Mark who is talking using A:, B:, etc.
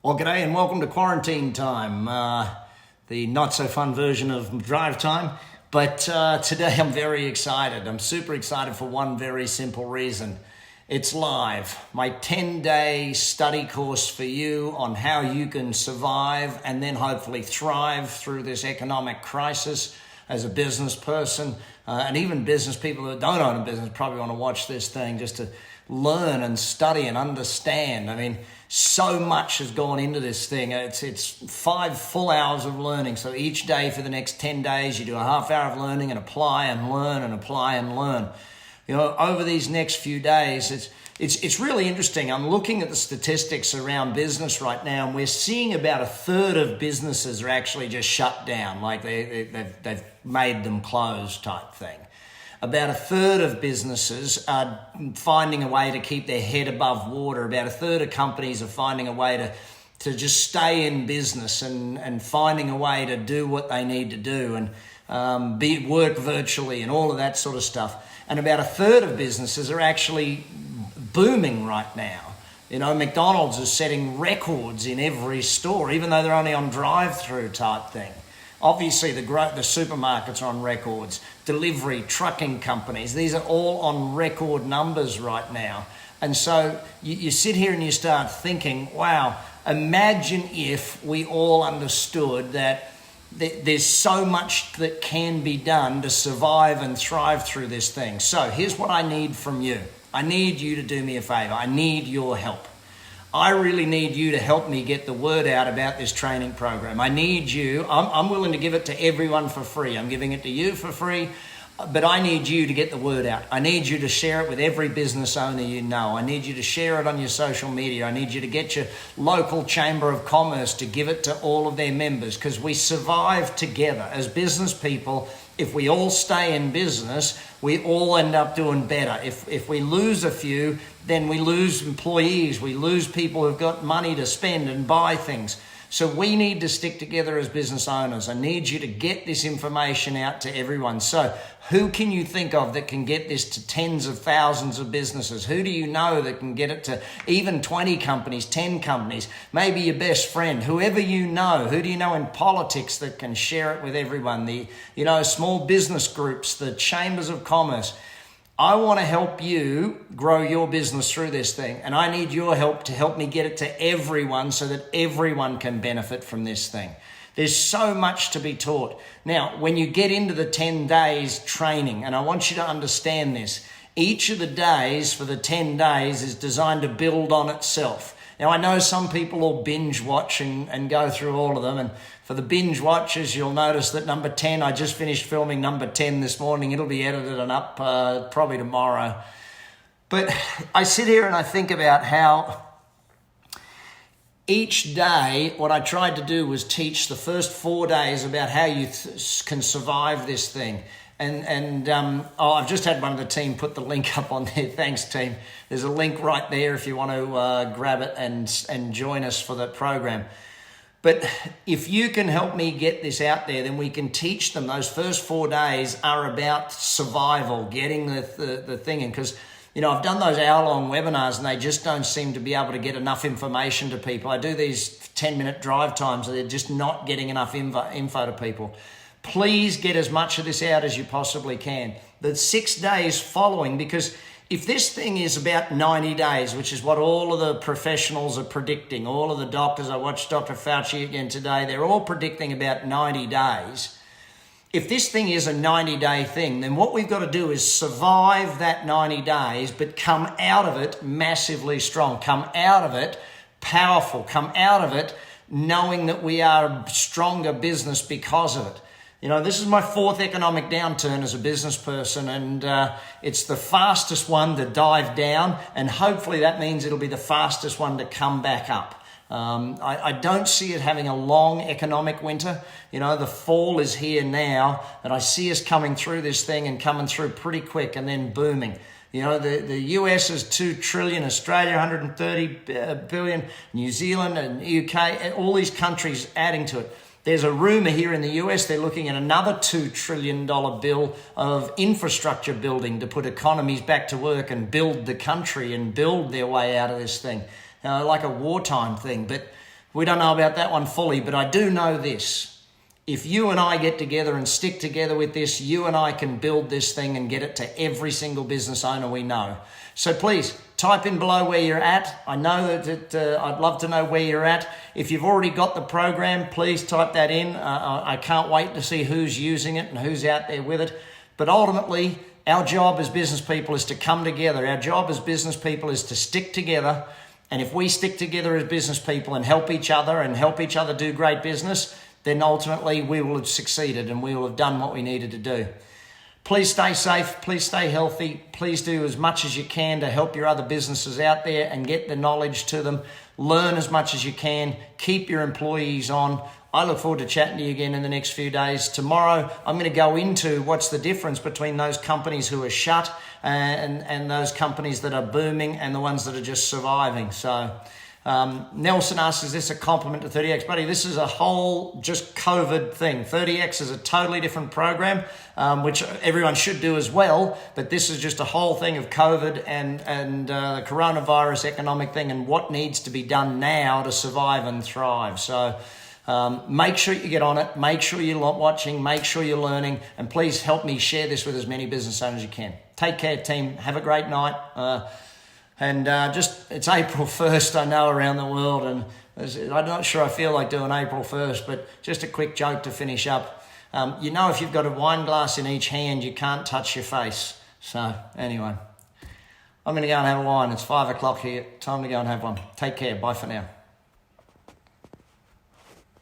A: Well, g'day and welcome to quarantine time, the not so fun version of drive time. But today I'm very excited. I'm super excited for one very simple reason. It's live. My 10-day study course for you on how you can survive and then hopefully thrive through this economic crisis as a business person. And even business people that don't own a business probably want to watch this thing just to learn and study and understand. I mean, so much has gone into this thing. It's 5 full hours of learning. So each day for the next 10 days, you do a half hour of learning and apply and learn and apply and learn. You know, over these next few days, it's really interesting. I'm looking at the statistics around business right now, and we're seeing about a third of businesses are actually just shut down, like they've made them close type thing. About a third of businesses are finding a way to keep their head above water. About a third of companies are finding a way to just stay in business and finding a way to do what they need to do and work virtually and all of that sort of stuff. And about a third of businesses are actually booming right now. You know, McDonald's is setting records in every store, even though they're only on drive-through type thing. Obviously, the supermarkets are on records. Delivery, trucking companies, these are all on record numbers right now. And so you sit here and you start thinking, wow, imagine if we all understood that there's so much that can be done to survive and thrive through this thing. So here's what I need from you. I need you to do me a favor. I need your help. I really need you to help me get the word out about this training program. I need you. I'm willing to give it to everyone for free. I'm giving it to you for free, but I need you to get the word out. I need you to share it with every business owner you know. I need you to share it on your social media. I need you to get your local chamber of commerce to give it to all of their members, because we survive together as business people. If we all stay in business, we all end up doing better. If we lose a few, then we lose employees. We lose people who've got money to spend and buy things. So we need to stick together as business owners. I need you to get this information out to everyone. So who can you think of that can get this to tens of thousands of businesses? Who do you know that can get it to even 20 companies, 10 companies, maybe your best friend, whoever you know? Who do you know in politics that can share it with everyone? The, small business groups, the chambers of commerce. I want to help you grow your business through this thing, and I need your help to help me get it to everyone so that everyone can benefit from this thing. There's so much to be taught. Now, when you get into the 10 days training, and I want you to understand this, each of the days for the 10 days is designed to build on itself. Now, I know some people will binge watch and go through all of them, and for the binge watchers, you'll notice that number 10, I just finished filming number 10 this morning. It'll be edited and up probably tomorrow. But I sit here and I think about how each day, what I tried to do was teach the first 4 days about how you can survive this thing. And I've just had one of the team put the link up on there. Thanks, team. There's a link right there if you want to grab it and join us for that program. But if you can help me get this out there, then we can teach them. Those first 4 days are about survival, getting the thing in. Because, I've done those hour-long webinars and they just don't seem to be able to get enough information to people. I do these 10-minute drive times and they're just not getting enough info to people. Please get as much of this out as you possibly can. The 6 days following, because if this thing is about 90 days, which is what all of the professionals are predicting, all of the doctors, I watched Dr. Fauci again today, they're all predicting about 90 days. If this thing is a 90-day thing, then what we've got to do is survive that 90 days, but come out of it massively strong, come out of it powerful, come out of it knowing that we are a stronger business because of it. This is my 4th economic downturn as a business person, and it's the fastest one to dive down, and hopefully that means it'll be the fastest one to come back up. I don't see it having a long economic winter. The fall is here now, and I see us coming through this thing and coming through pretty quick and then booming. The US is 2 trillion, Australia 130 billion, New Zealand and UK, all these countries adding to it. There's a rumor here in the US, they're looking at another $2 trillion bill of infrastructure building to put economies back to work and build the country and build their way out of this thing, like a wartime thing. But We don't know about that one fully, but I do know this. If you and I get together and stick together with this, you and I can build this thing and get it to every single business owner we know. So please type in below where you're at. I know that I'd love to know where you're at. If you've already got the program, please type that in. I can't wait to see who's using it and who's out there with it. But ultimately, our job as business people is to come together. Our job as business people is to stick together. And if we stick together as business people and help each other do great business, then ultimately we will have succeeded and we will have done what we needed to do. Please stay safe, please stay healthy, please do as much as you can to help your other businesses out there and get the knowledge to them. Learn as much as you can, keep your employees on. I look forward to chatting to you again in the next few days. Tomorrow, I'm going to go into what's the difference between those companies who are shut and those companies that are booming and the ones that are just surviving. So Nelson asks, is this a compliment to 30X? Buddy, this is a whole just COVID thing. 30X is a totally different program, which everyone should do as well. But this is just a whole thing of COVID and the coronavirus economic thing and what needs to be done now to survive and thrive. So make sure you get on it. Make sure you're watching. Make sure you're learning. And please help me share this with as many business owners as you can. Take care, team. Have a great night. It's April 1st, I know, around the world, and I'm not sure I feel like doing April 1st, but just a quick joke to finish up. If you've got a wine glass in each hand, you can't touch your face. So anyway, I'm going to go and have a wine. It's 5 o'clock here. Time to go and have one. Take care. Bye for now.